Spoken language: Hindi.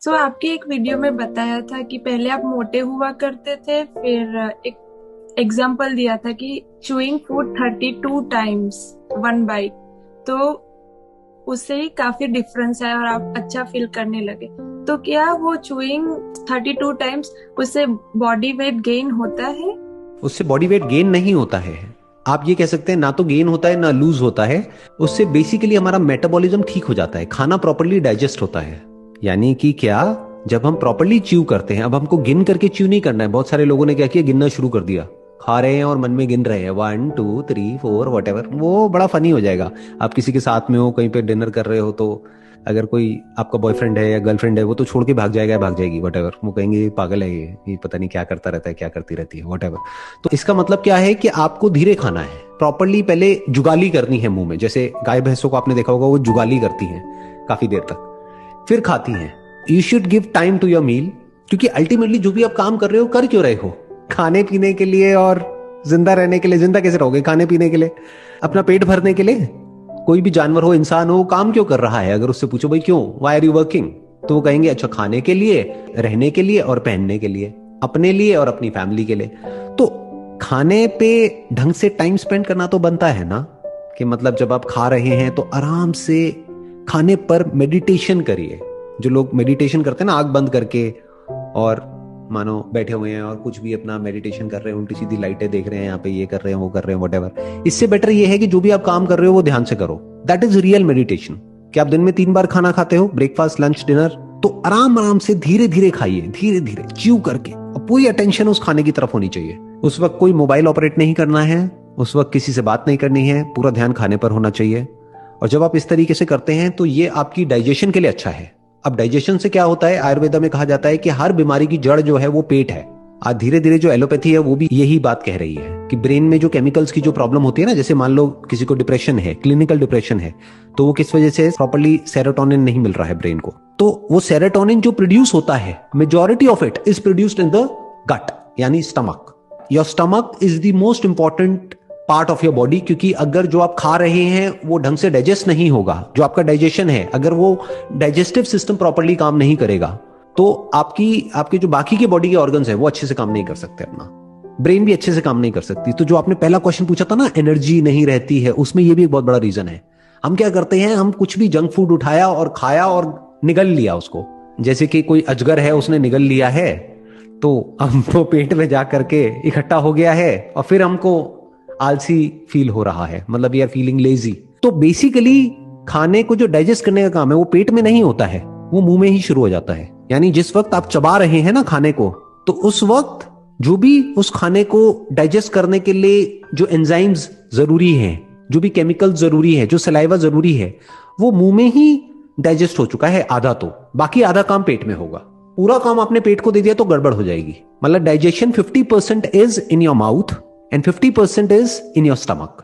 आपकी एक वीडियो में बताया था कि पहले आप मोटे हुआ करते थे, फिर एक एग्जाम्पल दिया था कि chewing food 32 times one byte, तो उससे ही काफी डिफरेंस है और आप अच्छा फील करने लगे। तो क्या वो चूइंग 32 टाइम्स उससे बॉडी वेट गेन होता है? उससे बॉडी वेट गेन नहीं होता है। आप ये कह सकते हैं ना तो गेन होता है ना लूज होता है। उससे बेसिकली हमारा मेटाबॉलिज्म ठीक हो जाता है, खाना प्रॉपरली डाइजेस्ट होता है। यानी कि क्या, जब हम प्रॉपरली च्यू करते हैं, अब हमको गिन करके च्यू नहीं करना है। बहुत सारे लोगों ने क्या किया, गिनना शुरू कर दिया, खा रहे हैं और मन में गिन रहे हैं 1 2 3 4 वट एवर। वो बड़ा फनी हो जाएगा। आप किसी के साथ में हो, कहीं पे डिनर कर रहे हो, तो अगर कोई आपका बॉयफ्रेंड है या गर्लफ्रेंड है, वो तो छोड़ के भाग जाएगा या भाग जाएगी, वट एवर। वो कहेंगे ये पागल है, ये पता नहीं क्या करता रहता है, क्या करती रहती है, वट एवर। तो इसका मतलब क्या है कि आपको धीरे खाना है, प्रॉपरली पहले जुगाली करनी है मुंह में। जैसे गाय भैंसों को आपने देखा होगा, वो जुगाली करती हैं काफी देर तक, फिर खाती हैं। You should give time to your meal, क्योंकि अल्टीमेटली जो भी आप काम कर रहे हो, कर क्यों रहे हो? खाने पीने के लिए और जिंदा रहने के लिए। जिंदा कैसे रहोगे? खाने पीने के लिए, अपना पेट भरने के लिए। कोई भी जानवर हो, इंसान हो, काम क्यों कर रहा है? अगर उससे पूछो भाई क्यों, वाई आर यू वर्किंग, तो वो कहेंगे अच्छा खाने के लिए, रहने के लिए और पहनने के लिए, अपने लिए और अपनी फैमिली के लिए। तो खाने पे ढंग से टाइम स्पेंड करना तो बनता है ना। कि मतलब जब आप खा रहे हैं तो आराम से खाने पर मेडिटेशन करिए। जो लोग मेडिटेशन करते हैं ना, आंख बंद करके, और मानो बैठे हुए हैं और कुछ भी अपना मेडिटेशन कर रहे हैं, उल्टी सीधी लाइटें देख रहे हैं, यहाँ पे ये कर रहे हैं, वो कर रहे हैं, वटेवर। इससे बेटर ये है कि जो भी आप काम कर रहे हो वो ध्यान से करो। That is real meditation. कि आप दिन में 3 बार खाना खाते हो, ब्रेकफास्ट लंच डिनर, तो आराम आराम से धीरे धीरे खाइए, धीरे धीरे च्यू करके, और पूरी अटेंशन उस खाने की तरफ होनी चाहिए। उस वक्त कोई मोबाइल ऑपरेट नहीं करना है, उस वक्त किसी से बात नहीं करनी है, पूरा ध्यान खाने पर होना चाहिए। और जब आप इस तरीके से करते हैं तो ये आपकी डाइजेशन के लिए अच्छा है। अब डाइजेशन से क्या होता है, आयुर्वेदा में कहा जाता है कि हर बीमारी की जड़ जो है वो पेट है। आज धीरे धीरे जो एलोपैथी है वो भी यही बात कह रही है कि ब्रेन में जो केमिकल्स की जो प्रॉब्लम होती है ना, जैसे मान लो किसी को डिप्रेशन है, क्लिनिकल डिप्रेशन है, तो वो किस वजह से, प्रॉपर्ली सेरोटोनिन नहीं मिल रहा है ब्रेन को। तो वो सेरोटोनिन जो प्रोड्यूस होता है, majority of it is produced in the gut, यानी stomach. Your stomach is the most important part of your body. क्योंकि अगर जो आप खा रहे हैं वो ढंग से डाइजेस्ट नहीं होगा, जो आपका डाइजेशन है, अगर वो डाइजेस्टिव सिस्टम प्रॉपर्ली काम नहीं करेगा, तो आपके जो बाकी के बॉडी के ऑर्गन्स है वो अच्छे से काम नहीं कर सकते, अपना ब्रेन भी अच्छे से काम नहीं कर सकती। तो जो आपने पहला क्वेश्चन पूछा था ना, एनर्जी नहीं रहती है, उसमें ये भी एक बहुत बड़ा रीजन है। हम क्या करते हैं, हम कुछ भी जंक फूड उठाया और खाया और निगल लिया उसको। जैसे कि कोई अजगर है, उसने निगल लिया है, तो हमको पेट में जा करके इकट्ठा हो गया है, और फिर हमको आलसी फील हो रहा है, मतलब वी आर फीलिंग लेजी। तो बेसिकली खाने को जो डाइजेस्ट करने का काम है वो पेट में नहीं होता है, वो मुंह में ही शुरू हो जाता है। यानी जिस वक्त आप चबा रहे हैं ना खाने को, तो उस वक्त जो भी उस खाने को डाइजेस्ट करने के लिए जो एंजाइम्स जरूरी हैं, जो भी केमिकल जरूरी है, जो सलाइवा जरूरी है, वो मुंह में ही डाइजेस्ट हो चुका है आधा। तो बाकी आधा काम पेट में होगा। पूरा काम आपने पेट को दे दिया तो गड़बड़ हो जाएगी। मतलब digestion 50% is in your mouth and 50% is in your stomach.